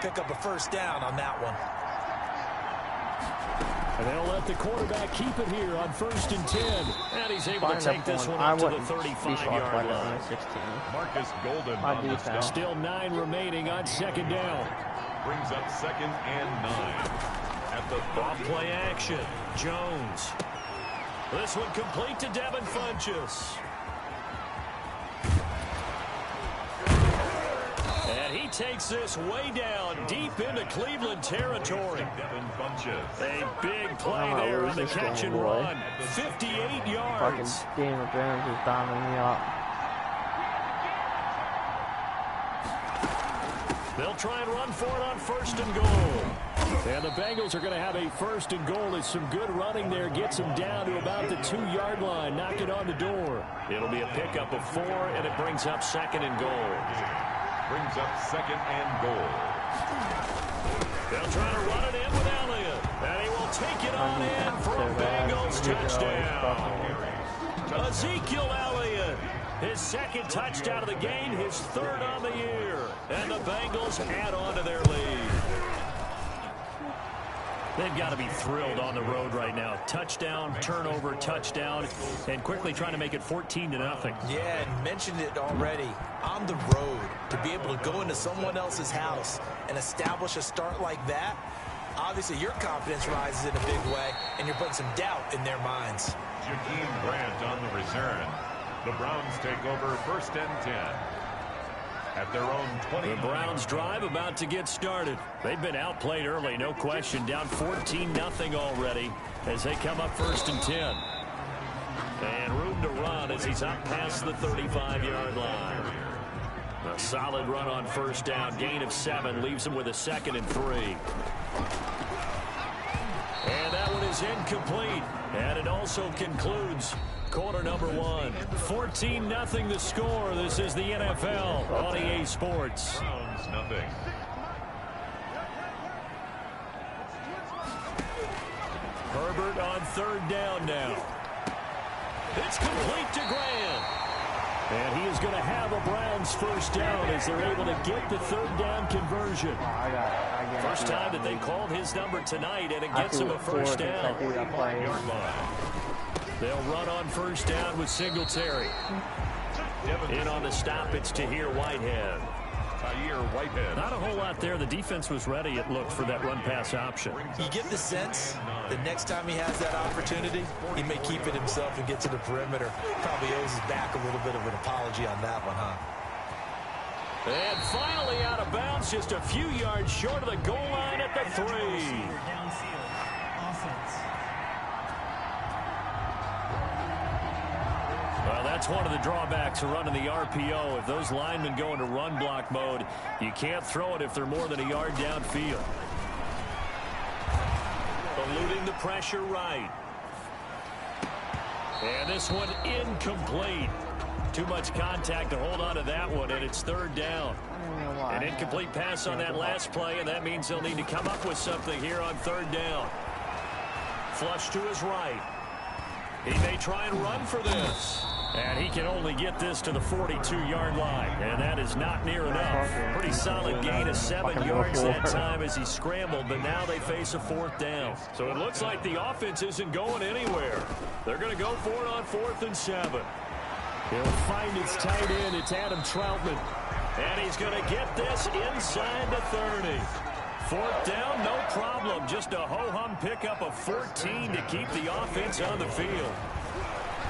pick up a first down on that one. And they'll let the quarterback keep it here on 1st and 10. And he's able to take this one up to the 35-yard line. Marcus Golden on the stop. Still 9 remaining on 2nd down. Brings up 2nd and 9. At the off-play action, Jones. This one complete to Devin Funchess. And he takes this way down, deep into Cleveland territory. A big play there on the catch and run. 58 yards. Fucking Daniel Jones is dialing me up. They'll try and run for it on 1st and goal. And the Bengals are going to have a 1st and goal. It's some good running there. Gets them down to about the 2-yard line. Knock it on the door. It'll be a pickup of 4, and it brings up 2nd and goal. Brings up 2nd and goal. They'll try to run it in with Elliott. And he will take it on in for a Bengals touchdown. Ezekiel Elliott. His 2nd touchdown of the game, his 3rd on the year. And the Bengals add on to their lead. They've got to be thrilled on the road right now. Touchdown, turnover, touchdown, and quickly trying to make it 14-0. Yeah, and mentioned it already. On the road, to be able to go into someone else's house and establish a start like that, obviously your confidence rises in a big way, and you're putting some doubt in their minds. Jakeem Grant on the return. The Browns take over 1st and 10. At their own 20. The Browns drive about to get started. They've been outplayed early, no question. Down 14-0 already as they come up 1st and 10. And room to run as he's up past the 35-yard line. A solid run on 1st down. Gain of 7 leaves him with a 2nd and 3. And that one is incomplete. And it also concludes quarter number 1. 14-0 the score. This is the NFL on EA Sports. Browns nothing. Herbert on 3rd down now. It's complete to Grant. And he is going to have a Browns 1st down as they're able to get the 3rd down conversion. First time that they called his number tonight, and it gets him a 1st down. They'll run on 1st down with Singletary. In on the stop, it's Tahir Whitehead. Not a whole lot there. The defense was ready, it looked, for that run-pass option. You get the sense that next time he has that opportunity, he may keep it himself and get to the perimeter. Probably owes his back a little bit of an apology on that one, huh? And finally out of bounds, just a few yards short of the goal line at the 3. Well, that's one of the drawbacks of running the RPO. If those linemen go into run block mode, you can't throw it if they're more than a yard downfield. Eluding the pressure right. And this one incomplete. Too much contact to hold on to that one, and it's 3rd down. An incomplete pass on that last play, and that means they'll need to come up with something here on 3rd down. Flush to his right. He may try and run for this. And he can only get this to the 42-yard line. And that is not near enough. Pretty solid gain of 7 yards that time as he scrambled, but now they face a 4th down. So it looks like the offense isn't going anywhere. They're going to go for it on 4th and 7. He'll find his tight end. It's Adam Troutman. And he's going to get this inside the 30. 4th down, no problem. Just a ho-hum pickup of 14 to keep the offense on the field.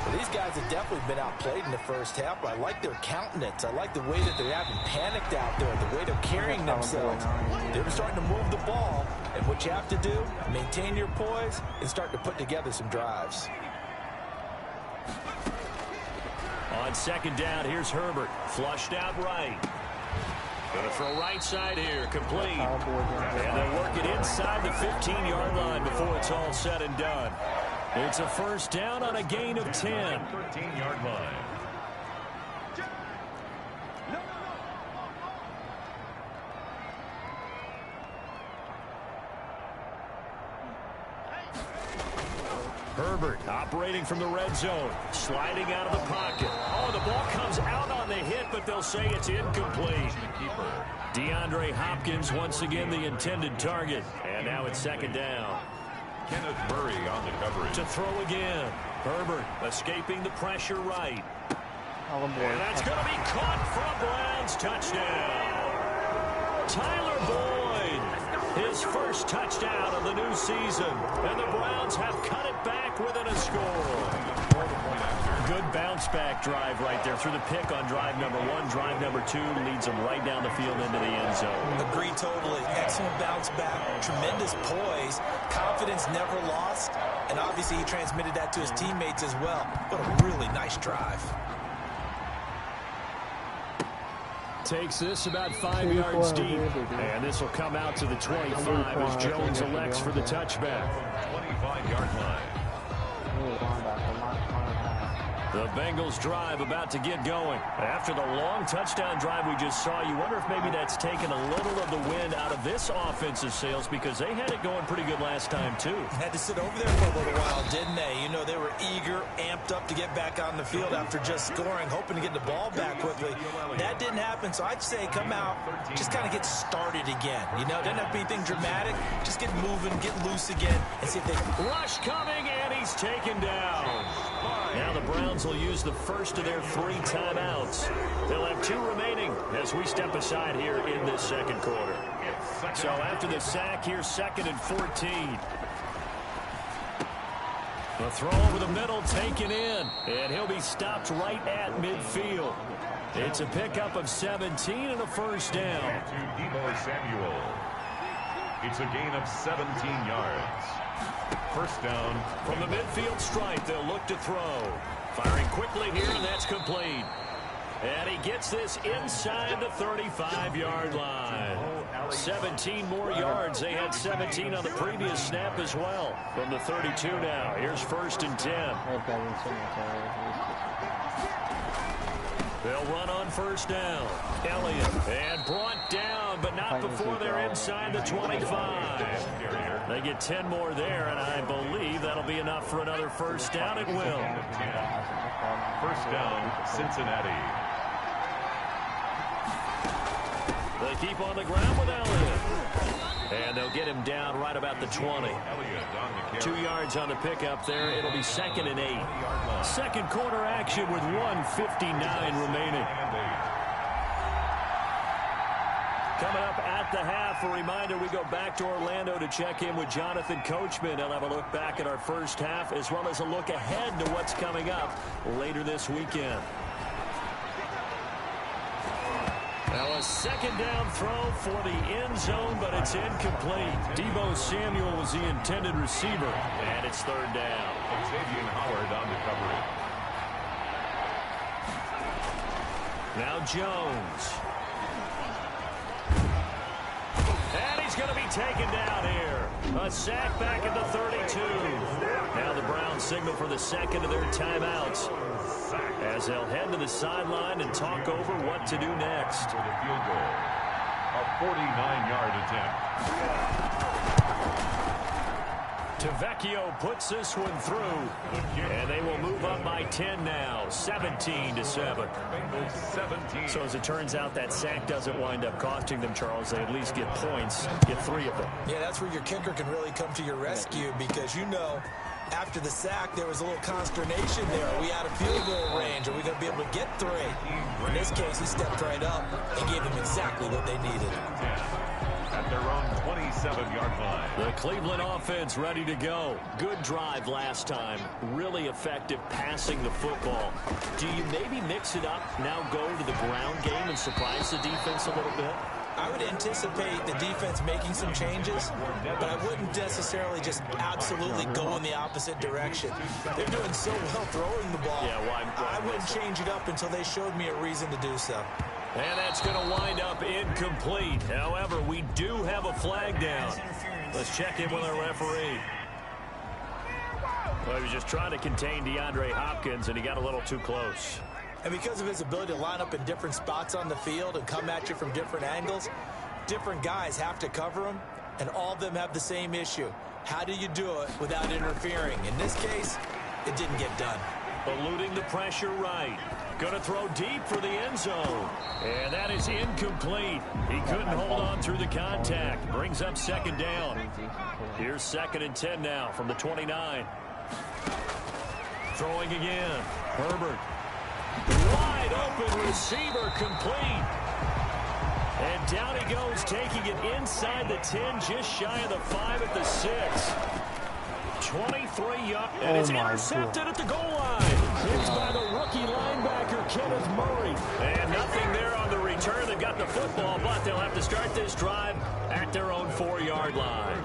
Well, these guys have definitely been outplayed in the first half, but I like their countenance. I like the way that they haven't panicked out there, the way they're carrying themselves. They're starting to move the ball, and what you have to do, maintain your poise and start to put together some drives. On 2nd down, here's Herbert. Flushed out right. Going to throw right side here, complete. And they'll work it inside the 15-yard line before it's all said and done. It's a 1st down on a gain of 10. 13-yard line. Herbert operating from the red zone, sliding out of the pocket. Oh, the ball comes out on the hit, but they'll say it's incomplete. DeAndre Hopkins once again the intended target, and now it's second down. Kenneth Murray on the coverage. To throw again. Herbert escaping the pressure right. And that's going to be caught from Browns. Touchdown. Tyler Boyd, his first touchdown of the new season. And the Browns have cut it back within a score. Good bounce-back drive right there through the pick on drive number 1. Drive number 2 leads them right down the field into the end zone. Agreed totally. Excellent bounce back. Tremendous poise. Confidence never lost. And obviously he transmitted that to his teammates as well. What a really nice drive. Takes this about 5 yards deep. And this will come out to the 25 as Jones elects for the touchback. 25-yard line. The Bengals drive about to get going. After the long touchdown drive we just saw, you wonder if maybe that's taken a little of the wind out of this offensive sails because they had it going pretty good last time too. Had to sit over there for a little while, didn't they? You know, they were eager, amped up to get back on the field after just scoring, hoping to get the ball back quickly. That didn't happen, so I'd say come out, just kind of get started again. You know, doesn't have to be anything dramatic. Just get moving, get loose again, and see if they... Rush coming, and he's taken down. Now the Browns will use the first of their 3 timeouts. They'll have 2 remaining as we step aside here in this second quarter. So after the sack, here's 2nd and 14. The throw over the middle taken in, and he'll be stopped right at midfield. It's a pickup of 17 and a first down. To Deebo Samuel. It's a gain of 17 yards. First down. From the midfield stripe, they'll look to throw. Firing quickly here, and that's complete. And he gets this inside the 35-yard line. 17 more yards. They had 17 on the previous snap as well. From the 32 now. Here's 1st and 10. They'll run on first down. Elliott, and brought down, but not before they're inside the 25. They get 10 more there, and I believe that'll be enough for another first down. It will. First down, Cincinnati. They keep on the ground with Elliott. And they'll get him down right about the 20. 2 yards on the pickup there. It'll be 2nd and 8. Second quarter action with 1:59 remaining. Coming up at the half, a reminder, we go back to Orlando to check in with Jonathan Coachman. He'll have a look back at our first half as well as a look ahead to what's coming up later this weekend. Now a second down throw for the end zone, but it's incomplete. Deebo Samuel was the intended receiver, and it's 3rd down. Xavier Howard on the coverage. Now Jones. And he's going to be taken down here. A sack back at the 32. Now the Browns signal for the 2nd of their timeouts as they'll head to the sideline and talk over what to do next. For the field goal, a 49-yard attempt. Tavecchio puts this one through, and they will move up by 10 now, 17-7. So as it turns out, that sack doesn't wind up costing them, Charles. They at least get points, get 3 of them. Yeah, that's where your kicker can really come to your rescue because, you know, after the sack, there was a little consternation there. Are we out of field goal range? Are we going to be able to get 3? In this case, he stepped right up and gave them exactly what they needed. At their own 27-yard line. The Cleveland offense ready to go. Good drive last time. Really effective passing the football. Do you maybe mix it up, now go to the ground game and surprise the defense a little bit? I would anticipate the defense making some changes, but I wouldn't necessarily just absolutely go in the opposite direction. They're doing so well throwing the ball. Yeah, I wouldn't change it up until they showed me a reason to do so. And that's going to wind up incomplete. However, we do have a flag down. Let's check in with our referee. Well, he was just trying to contain DeAndre Hopkins, and he got a little too close. And because of his ability to line up in different spots on the field and come at you from different angles, different guys have to cover him, and all of them have the same issue. How do you do it without interfering? In this case, it didn't get done. Eluding the pressure right. Going to throw deep for the end zone. And that is incomplete. He couldn't hold on through the contact. Brings up second down. Here's 2nd and 10 now from the 29. Throwing again. Herbert. Wide open receiver complete. And down he goes, taking it inside the 10, just shy of the 5 at the 6. 23 yards, and it's intercepted at the goal line. It's by the rookie linebacker, Kenneth Murray. And nothing there on the return. They've got the football, but they'll have to start this drive at their own 4-yard line.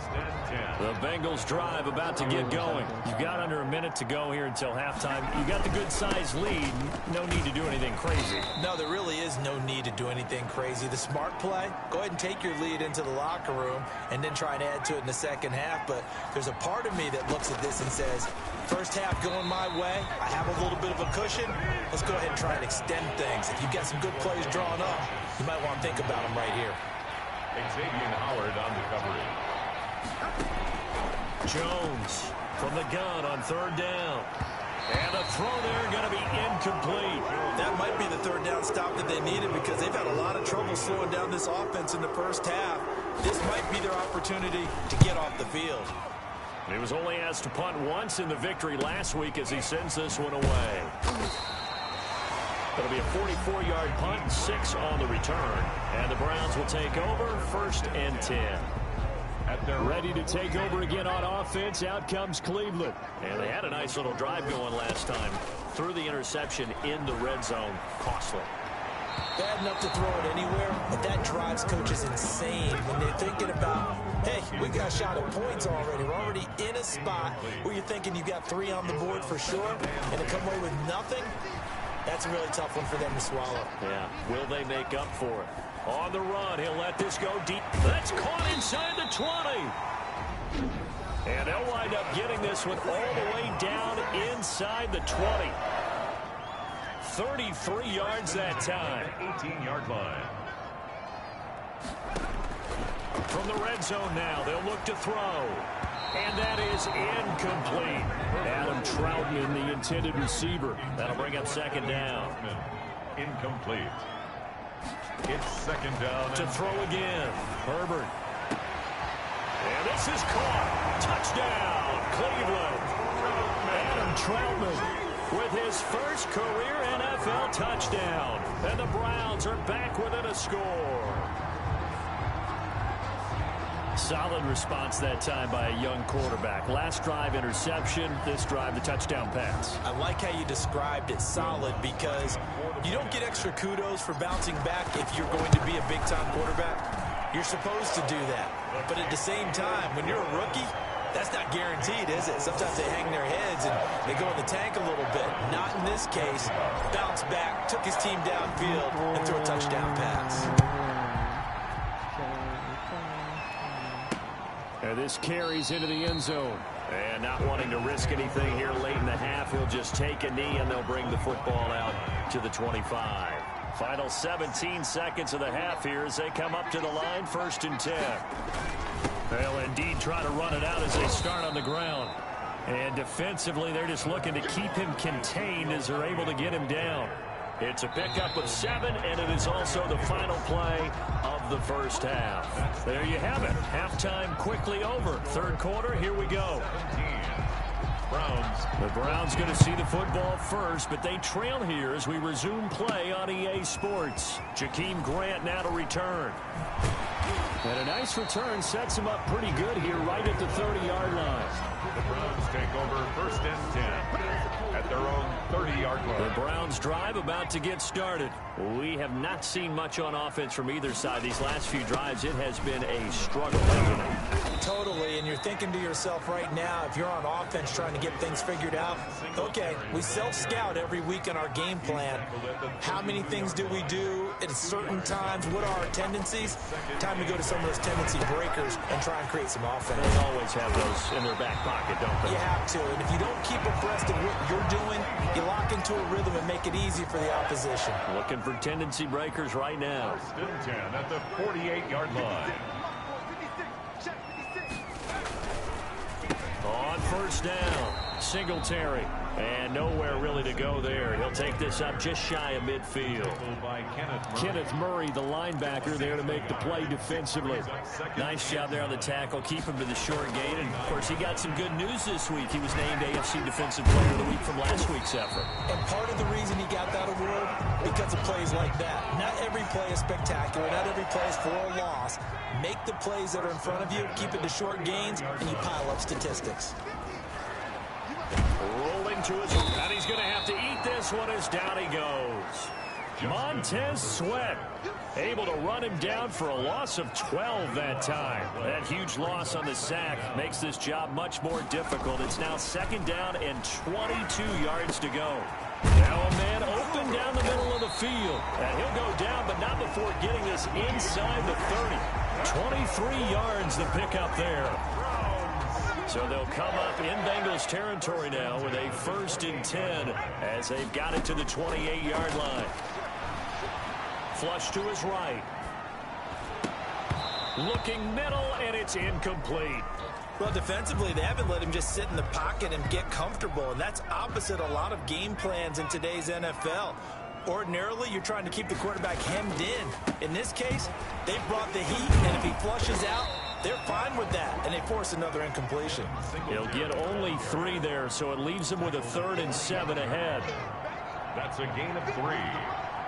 The Bengals drive about to get going. You've got under a minute to go here until halftime. You got the good-sized lead. No need to do anything crazy. No, there really is no need to do anything crazy. The smart play, go ahead and take your lead into the locker room and then try and add to it in the second half. But there's a part of me that looks at this and says, first half going my way, I have a little bit of a cushion. Let's go ahead and try and extend things. If you've got some good plays drawn up, you might want to think about them right here. Xavier Howard on the coverage. Jones from the gun on 3rd down. And the throw there going to be incomplete. That might be the 3rd down stop that they needed because they've had a lot of trouble slowing down this offense in the first half. This might be their opportunity to get off the field. He was only asked to punt once in the victory last week as he sends this one away. It'll be a 44-yard punt, 6 on the return. And the Browns will take over 1st and 10. Ready to take over again on offense. Out comes Cleveland. And they had a nice little drive going last time. Threw the interception in the red zone. Costly. Bad enough to throw it anywhere, but that drives coaches insane when they're thinking about, hey, we got a shot at points already. We're already in a spot where you're thinking you got 3 on the board for sure, and to come away with nothing, that's a really tough one for them to swallow. Yeah. Will they make up for it? On the run, he'll let this go deep. That's caught inside the 20. And they'll wind up getting this one all the way down inside the 20. 33 yards that time. 18-yard line. From the red zone now, they'll look to throw. And that is incomplete. Adam Troutman, the intended receiver. That'll bring up 2nd down. Incomplete. It's 2nd down. To throw again. Herbert. And this is caught. Touchdown, Cleveland. Adam Troutman with his first career NFL touchdown. And the Browns are back within a score. Solid response that time by a young quarterback. Last drive, interception. This drive, the touchdown pass. I like how you described it, solid, because you don't get extra kudos for bouncing back if you're going to be a big-time quarterback. You're supposed to do that. But at the same time, when you're a rookie, that's not guaranteed, is it? Sometimes they hang their heads and they go in the tank a little bit. Not in this case. Bounced back, took his team downfield, and threw a touchdown pass. And this carries into the end zone. And not wanting to risk anything here late in the half, he'll just take a knee and they'll bring the football out to the 25. Final 17 seconds of the half here as they come up to the line, 1st and 10. They'll indeed try to run it out as they start on the ground. And defensively, they're just looking to keep him contained as they're able to get him down. It's a pickup of 7, and it is also the final play of the first half. There you have it. Halftime quickly over. 3rd quarter, here we go. The Browns going to see the football first, but they trail here as we resume play on EA Sports. Jakeem Grant now to return. And a nice return sets him up pretty good here right at the 30-yard line. The Browns take over 1st and 10 at their own 30-yard line. The Browns drive about to get started. We have not seen much on offense from either side these last few drives. It has been a struggle, hasn't it? Totally, and you're thinking to yourself right now, if you're on offense trying to get things figured out, okay, we self-scout every week in our game plan. How many things do we do at certain times? What are our tendencies? Time to go to some of those tendency breakers and try and create some offense. They always have those in their back pocket, don't they? You have to, and if you don't keep abreast of what you're doing, you lock into a rhythm and make it easy for the opposition. Looking for tendency breakers right now. 1st and 10 at the 48-yard line. first down. Singletary. And nowhere really to go there. He'll take this up just shy of midfield. Kenneth Murray, the linebacker, there to make the play defensively. Nice job there on the tackle. Keep him to the short gain. And, of course, he got some good news this week. He was named AFC Defensive Player of the Week from last week's effort. And part of the reason he got that award, because of plays like that. Not every play is spectacular. Not every play is for a loss. Make the plays that are in front of you, keep it to short gains, and you pile up statistics. Rolling to his, and he's going to have to eat this one as down he goes. Montez Sweat able to run him down for a loss of 12 that time. That huge loss on the sack makes this job much more difficult. It's now second down and 22 yards to go. Now a man open down the middle of the field. And he'll go down, but not before getting this inside the 30. 23 yards to pick up there. So they'll come up in Bengals territory now with a 1st and 10 as they've got it to the 28-yard line. Flush to his right. Looking middle, and it's incomplete. Well, defensively, they haven't let him just sit in the pocket and get comfortable, and that's opposite a lot of game plans in today's NFL. Ordinarily, you're trying to keep the quarterback hemmed in. In this case, they brought the heat, and if he flushes out, they're fine with that, and they force another incompletion. He'll get only 3 there, so it leaves him with a 3rd and 7 ahead. That's a gain of 3.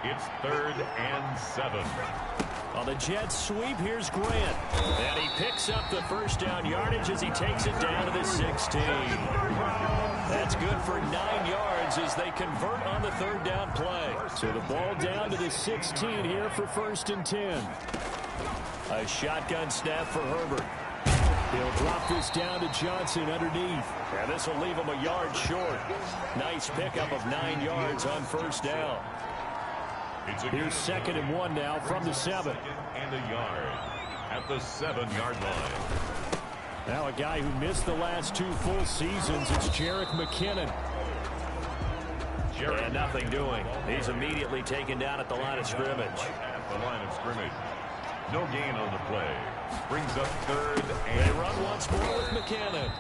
It's 3rd and 7. On the Jets sweep, here's Grant. And he picks up the first down yardage as he takes it down to the 16. That's good for 9 yards as they convert on the 3rd down play. So the ball down to the 16 here for 1st and 10. A shotgun snap for Herbert. He'll drop this down to Johnson underneath. And this will leave him a yard short. Nice pickup of 9 yards on 1st down. Here's 2nd and 1 now from the 7. And a yard at the 7-yard line. Now a guy who missed the last 2 full seasons. It's Jerick McKinnon. And nothing doing. He's immediately taken down at the line of scrimmage. At the line of scrimmage. No gain on the play. Brings up 3rd and... They run once more with McKinnon.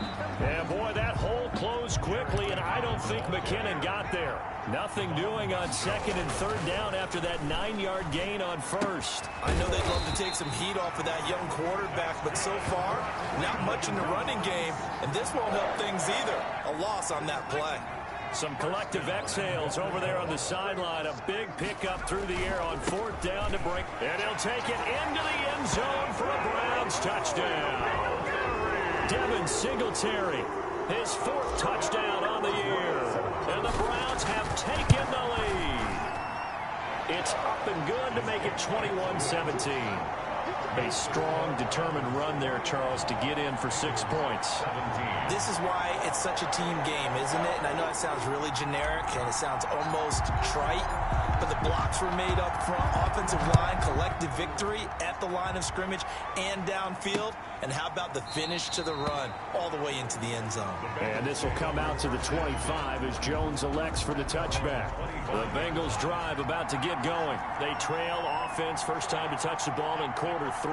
And boy, that hole closed quickly, and I don't think McKinnon got there. Nothing doing on 2nd and 3rd down after that 9-yard gain on 1st. I know they'd love to take some heat off of that young quarterback, but so far, not much in the running game, and this won't help things either. A loss on that play. Some collective exhales over there on the sideline. A big pickup through the air on 4th down to break. And he'll take it into the end zone for a Browns touchdown. Devin Singletary, his 4th touchdown on the year. And the Browns have taken the lead. It's up and good to make it 21-17. A strong, determined run there, Charles, to get in for 6 points. This is why it's such a team game, isn't it? And I know it sounds really generic and it sounds almost trite, but the blocks were made up front, offensive line, collective victory at the line of scrimmage and downfield. And how about the finish to the run all the way into the end zone? And this will come out to the 25 as Jones elects for the touchback. The Bengals drive about to get going. They trail offense, first time to touch the ball in quarter 3,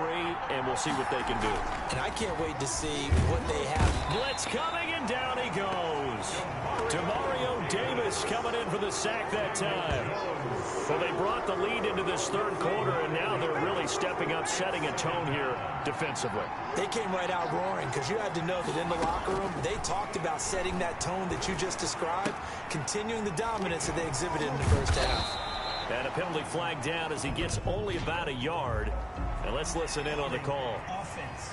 and we'll see what they can do. And I can't wait to see what they have. Blitz coming, and down he goes. Demario Davis coming in for the sack that time. So they brought the lead into this 3rd quarter, and now they're really stepping up, setting a tone here defensively. They came right out roaring because you had to know that in the locker room, they talked about setting that tone that you just described, continuing the dominance that they exhibited in the first half. And a penalty flag down as he gets only about a yard. And let's listen in on the call. Offense.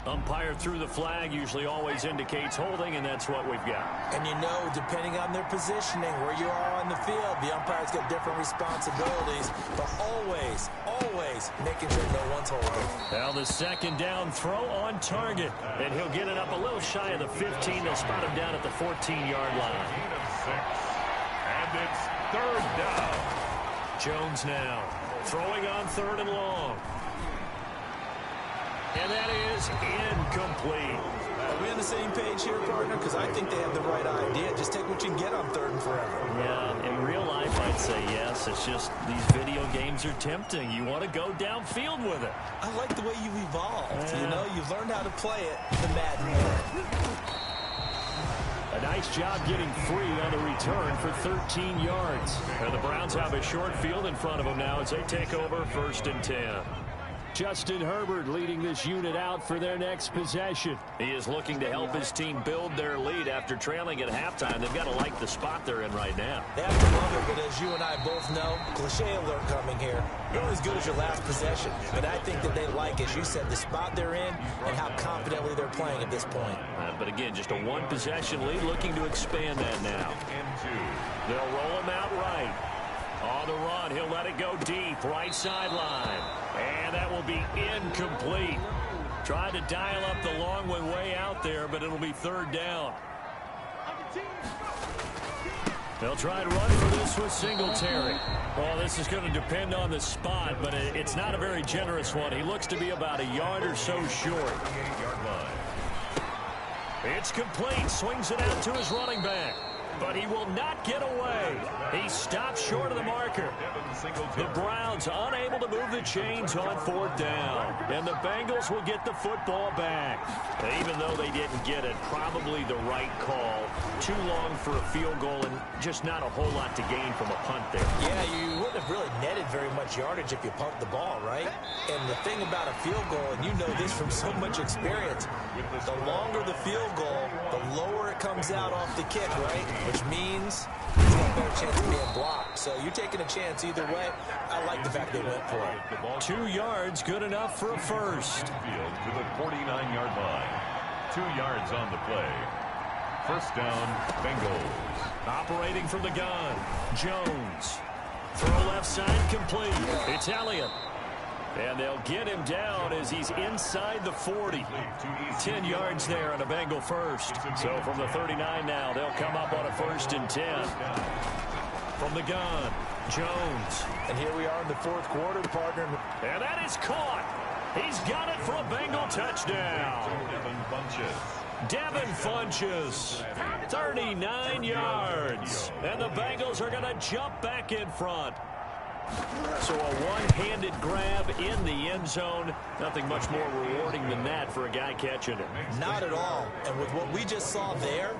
Umpire through the flag usually always indicates holding, and that's what we've got. And you know, depending on their positioning, where you are on the field, the umpire's got different responsibilities, but always, always making sure no one's holding. Now the 2nd down throw on target, and he'll get it up a little shy of the 15. They'll spot him down at the 14-yard line. And it's 3rd down. Jones now throwing on 3rd and long. And that is incomplete. Are we on the same page here, partner? Because I think they have the right idea. Just take what you can get on 3rd and forever. Yeah, and realize life, I'd say yes. It's just these video games are tempting. You want to go downfield with it. I like the way you've evolved. You know, you've learned how to play it the Madden way. A nice job getting free on the return for 13 yards. And the Browns have a short field in front of them now as they take over 1st and 10. Justin Herbert leading this unit out for their next possession. He is looking to help his team build their lead after trailing at halftime. They've got to like the spot they're in right now. They have to love it, but as you and I both know, cliche alert coming here. You're only as good as your last possession. But I think that they like, as you said, the spot they're in and how confidently they're playing at this point. But again, just a one-possession lead, looking to expand that now. They'll roll him out right. On the run, he'll let it go deep, right sideline. And that will be incomplete. Tried to dial up the long one way out there, but it'll be 3rd down. They'll try and run for this with Singletary. Well, this is going to depend on the spot, but it's not a very generous one. He looks to be about a yard or so short. It's complete. Swings it out to his running back. But he will not get away. He stops short of the marker. The Browns unable to move the chains on 4th down. And the Bengals will get the football back. Even though they didn't get it, probably the right call. Too long for a field goal and just not a whole lot to gain from a punt there. Yeah, you wouldn't have really netted very much yardage if you pumped the ball, right? And the thing about a field goal, and you know this from so much experience, the longer the field goal, the lower it comes out off the kick, right? Which means he's got a better chance of being blocked. So you're taking a chance either way. I like the fact they went for it. 2 yards, good enough for a first. Field to the 49-yard line. 2 yards on the play. 1st down, Bengals. Operating from the gun, Jones. Throw left side complete. It's Elliott. And they'll get him down as he's inside the 40. 10 yards there on a Bengal first. So from the 39 now, they'll come up on a 1st and 10. From the gun, Jones. And here we are in the 4th quarter, partner. And that is caught. He's got it for a Bengal touchdown. Devin Funchess, 39 yards. And the Bengals are going to jump back in front. So a one-handed grab in the end zone. Nothing much more rewarding than that for a guy catching it. Not at all. And with what we just saw there,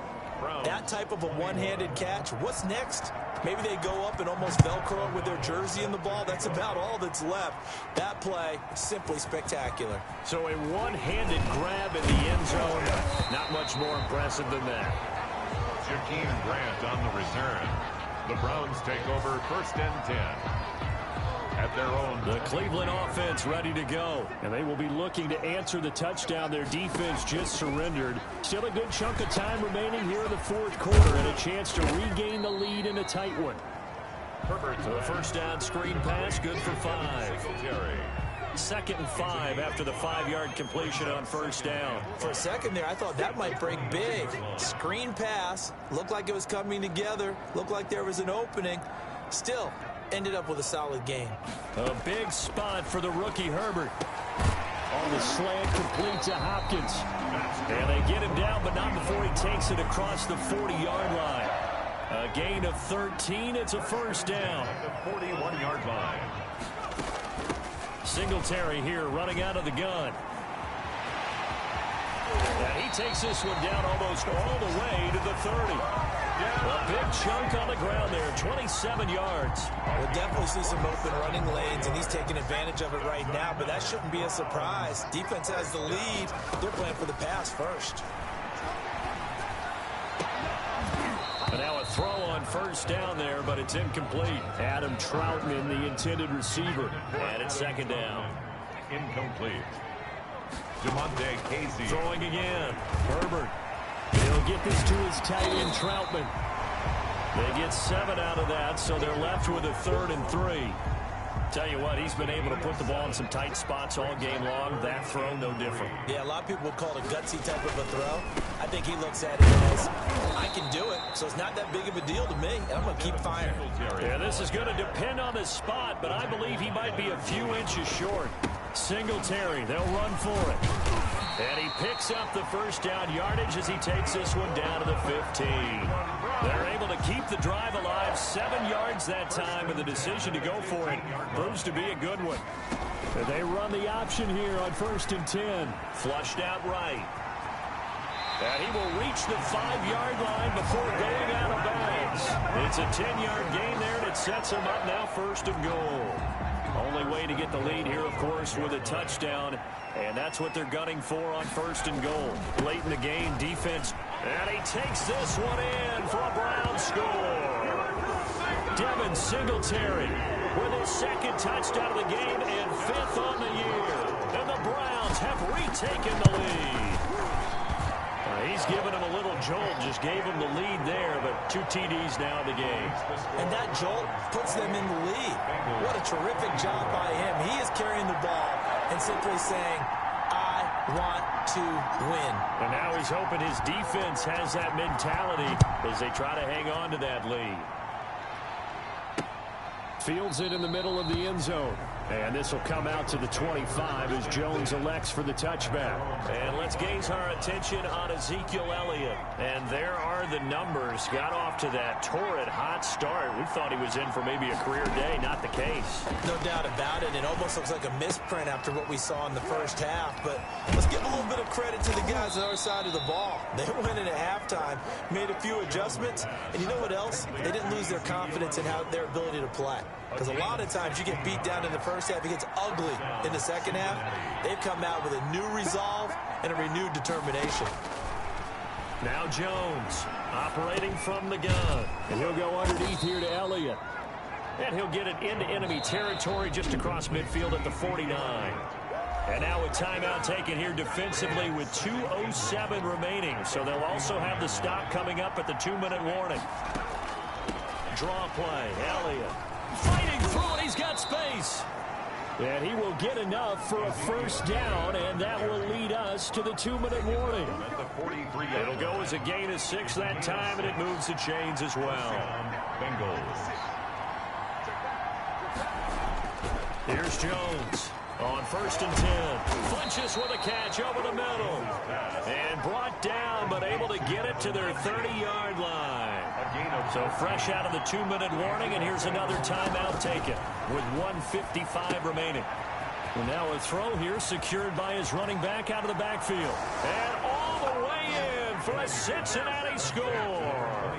that type of a one-handed catch, what's next? Maybe they go up and almost Velcro it with their jersey in the ball. That's about all that's left. That play, simply spectacular. So a one-handed grab in the end zone. Not much more impressive than that. Jakeem Grant on the return. The Browns take over 1st and 10. At their own. The Cleveland offense ready to go. And they will be looking to answer the touchdown their defense just surrendered. Still a good chunk of time remaining here in the 4th quarter and a chance to regain the lead in a tight one. Herbert So the 1st down screen pass, good for 5. 2nd and 5 after the 5-yard completion on 1st down. For a second there, I thought that might break big. Screen pass. Looked like it was coming together. Looked like there was an opening. Still, ended up with a solid game. A big spot for the rookie Herbert. On the slant, complete to Hopkins. And they get him down, but not before he takes it across the 40-yard line. A gain of 13. It's a 1st down. The 41-yard line. Singletary here running out of the gun. And he takes this one down almost all the way to the 30. A big chunk on the ground there, 27 yards. We'll definitely see some open running lanes, and he's taking advantage of it right now, but that shouldn't be a surprise. Defense has the lead. They're playing for the pass first. And now a throw on 1st down there, but it's incomplete. Adam Troutman, the intended receiver. And it's 2nd down. Incomplete. Jamonte Casey. Throwing again. Herbert. He'll get this to his tight end, Troutman. They get 7 out of that, so they're left with a 3rd and 3. Tell you what, he's been able to put the ball in some tight spots all game long. That throw, no different. Yeah, a lot of people would call it a gutsy type of a throw. I think he looks at it as, I can do it, so it's not that big of a deal to me, and I'm going to keep firing. Yeah, this is going to depend on the spot, but I believe he might be a few inches short. Singletary, they'll run for it. And he picks up the first down yardage as he takes this one down to the 15. They're able to keep the drive alive, 7 yards that time, and the decision to go for it proves to be a good one. And they run the option here on 1st and 10. Flushed out right. And he will reach the 5-yard line before going out of bounds. It's a 10-yard gain there, and it sets him up now 1st and goal. Only way to get the lead here, of course, with a touchdown. And that's what they're gunning for on 1st and goal. Late in the game, defense. And he takes this one in for a Brown score. Devin Singletary with his 2nd touchdown of the game and 5th on the year. And the Browns have retaken the lead. He's given him a little jolt, just gave him the lead there, but 2 TDs now in the game. And that jolt puts them in the lead. What a terrific job by him. He is carrying the ball and simply saying, I want to win. And now he's hoping his defense has that mentality as they try to hang on to that lead. Fields it in the middle of the end zone. And this will come out to the 25 as Jones elects for the touchback. And let's gaze our attention on Ezekiel Elliott. And there are the numbers. Got off to that torrid hot start. We thought he was in for maybe a career day. Not the case. No doubt about it. It almost looks like a misprint after what we saw in the first half. But let's give a little bit of credit to the guys on the other side of the ball. They went in at halftime, made a few adjustments. And you know what else? They didn't lose their confidence in their ability to play. Because a lot of times you get beat down in the first half, it gets ugly in the second half. They've come out with a new resolve and a renewed determination. Now Jones operating from the gun. And he'll go underneath here to Elliott. And he'll get it into enemy territory just across midfield at the 49. And now a timeout taken here defensively with 2:07 remaining. So they'll also have the stop coming up at the 2-minute warning. Draw play, Elliott. Fighting through it, he's got space. And he will get enough for a first down, and that will lead us to the 2-minute warning. It'll go as a gain of 6 that time, and it moves the chains as well. Here's Jones on 1st and 10. Funches with a catch over the middle. And brought down, but able to get it to their 30-yard line. So fresh out of the 2-minute warning, and here's another timeout taken with 1:55 remaining. And now a throw here secured by his running back out of the backfield. And all the way in for a Cincinnati score.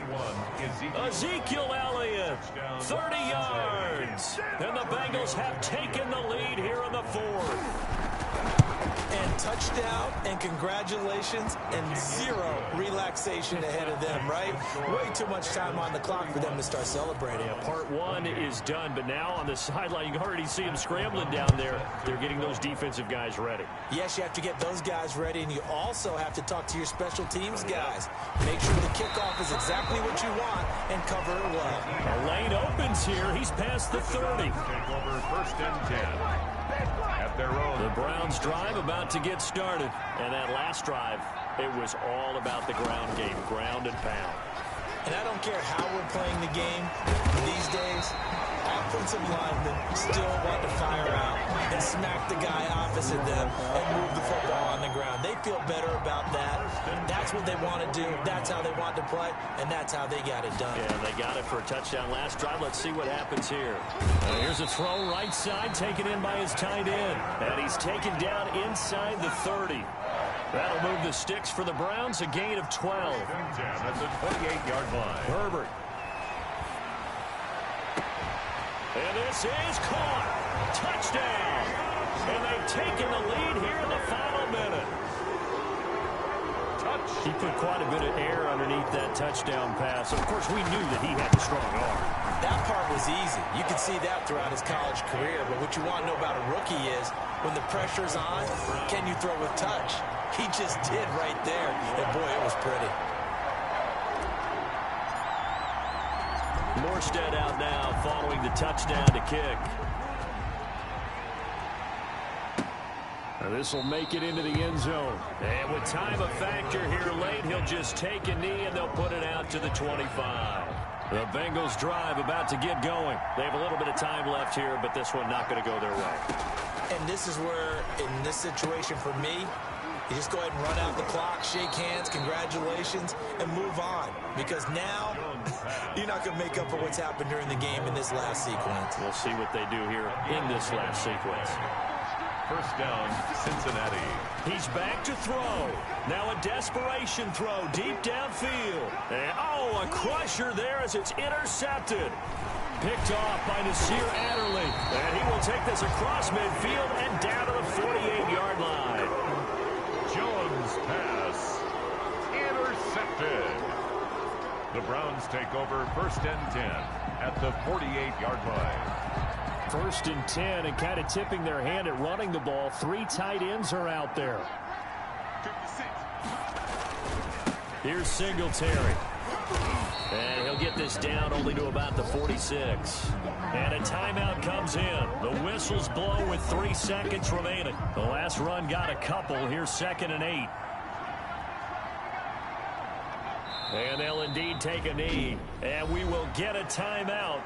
Ezekiel Elliott, 30 yards. And the Bengals have taken the lead here in the 4th. And touchdown, and congratulations, and 0 relaxation ahead of them, right? Way too much time on the clock for them to start celebrating. Yeah, part 1 is done, but now on the sideline, you can already see them scrambling down there. They're getting those defensive guys ready. Yes, you have to get those guys ready, and you also have to talk to your special teams guys. Make sure the kickoff is exactly what you want and cover it well. A lane opens here. He's past the 30. Take over 1st and 10. At their own. The Browns drive about to get started. And that last drive, it was all about the ground game, ground and pound. And I don't care how we're playing the game these days, offensive linemen still want to fire out and smack the guy opposite them and move the football on the ground. They feel better about that. That's what they want to do. That's how they want to play, and that's how they got it done. Yeah, they got it for a touchdown last drive. Let's see what happens here. Here's a throw right side, taken in by his tight end. And he's taken down inside the 30. That'll move the sticks for the Browns, a gain of 12. At the 28-yard line. Herbert. And this is caught. Touchdown. And they've taken the lead here in the final minute. He put quite a bit of air underneath that touchdown pass. Of course, we knew that he had the strong arm. That part was easy. You can see that throughout his college career. But what you want to know about a rookie is when the pressure's on, can you throw with touch? He just did right there. And, boy, it was pretty. Morstead out now following the touchdown to kick. This will make it into the end zone. And with time a factor here late, he'll just take a knee and they'll put it out to the 25. The Bengals drive about to get going. They have a little bit of time left here, but this one not going to go their way. And this is where, in this situation for me, You just go ahead and run out the clock, shake hands, congratulations, and move on. Because now, you're not going to make up for what's happened during the game in this last sequence. We'll see what they do here in this last sequence. First down, Cincinnati. He's back to throw. Now a desperation throw deep downfield. And, oh, a crusher there as it's intercepted. Picked off by Nasir Adderley. And he will take this across midfield and down to the 48-yard line. Jones pass. Intercepted. The Browns take over first and 10 at the 48-yard line. First and 10, and kind of tipping their hand at running the ball. 3 tight ends are out there. Here's Singletary. And he'll get this down only to about the 46. And a timeout comes in. The whistles blow with 3 seconds remaining. The last run got a couple. Here's 2nd and 8. And they'll indeed take a knee. And we will get a timeout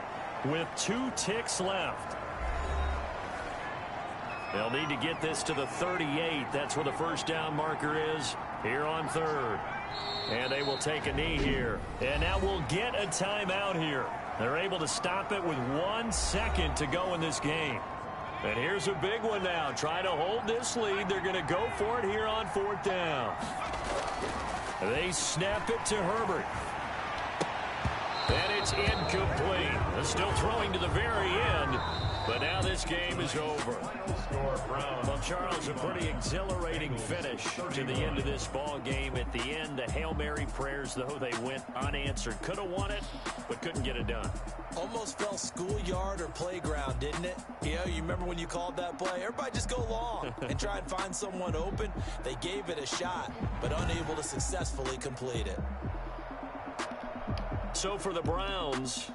with 2 ticks left. They'll need to get this to the 38. That's where the first down marker is here on 3rd. And they will take a knee here. And now we'll get a timeout here. They're able to stop it with 1 second to go in this game. And here's a big one now. Trying to hold this lead. They're going to go for it here on 4th down. They snap it to Herbert. And it's incomplete. They're still throwing to the very end. But now this game is over. Well, Charles, a pretty exhilarating finish to the end of this ball game. At the end, the Hail Mary prayers, though, they went unanswered. Could have won it, but couldn't get it done. Almost felt schoolyard or playground, didn't it? You know, you remember when you called that play? Everybody just go long and try and find someone open. They gave it a shot, but unable to successfully complete it. So for the Browns,